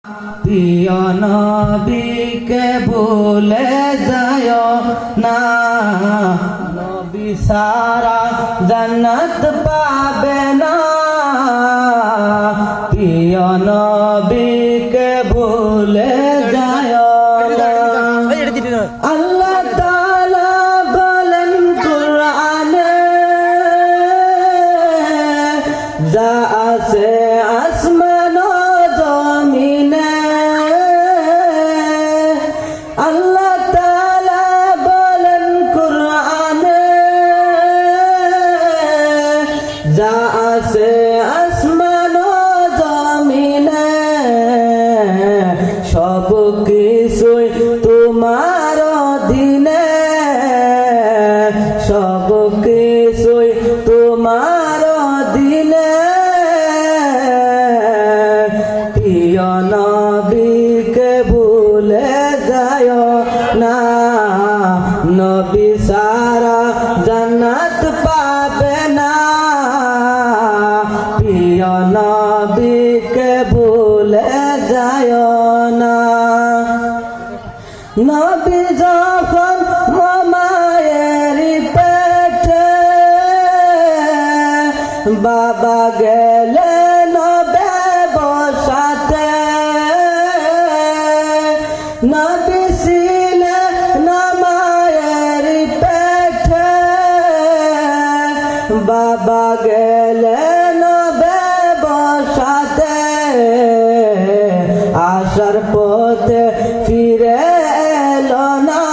প্রিয় নবীকে ভুলে যায় না, নবী সারা জান্নাত পাবে না। প্রিয় নবীকে ভুলে যায় না। আল্লাহ তাআলা বলেন কুরআনে, যা আছে আসমান ও জমিনে। আল্লাহ তাআলা বলেন কুরআনে, যা আছে আসমান ও জমিনে, সব কিছুই তোমার অধীনে, সব কিছুই তোমার অধীনে। প্রিয় নবীকে ভুলে যায় না, নবী সারা জান্নাত পাবে না। প্রিয় নবীকে ভুলে যায় না। নবী যখন মায়ের পেটে, বাবা গেলেন ব্যবসাতে। নবী ছিলেন মায়ের পেটে, বাবা গেলেন ব্যবসাতে। আসার পথে ফিরে এলো না,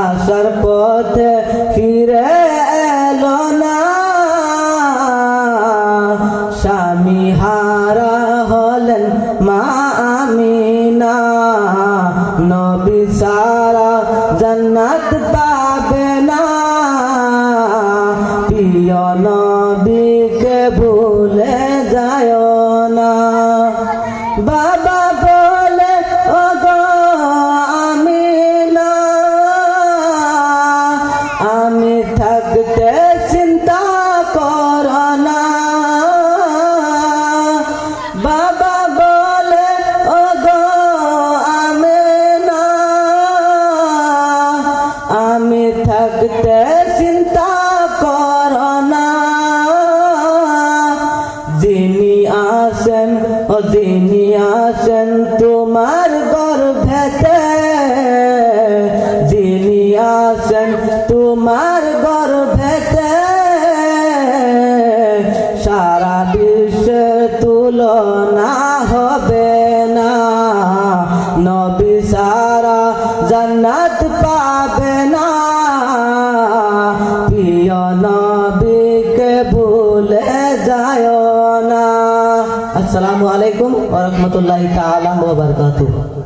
আসার পথে ফিরে এলো না। স্বামী হারা হলেন মা আমিনা, নবী সারা জান্নাত পাবে না। প্রিয় নবীকে ভুলে যায় না। বাবা বলে ওগো আমিনা, আমি থাকতে চিন্তা করো না। বাবা বলে ওগো আমিনা, আমি থাকতে চিন্তা করো না। যিনি আসেন ও যিনি আসেন তোমার গর্ভেতে, যিনি আসেন তোমার গর্ভেতে, সারা বিশ্বের তুলনা হবে না। নবী সারা জান্নাত পাবে না। প্রিয় নবীকে ভুলে যায় না। আসসালামু আলাইকুম ওয়া রাহমাতুল্লাহি তাআলা ওয়া বারাকাতুহু।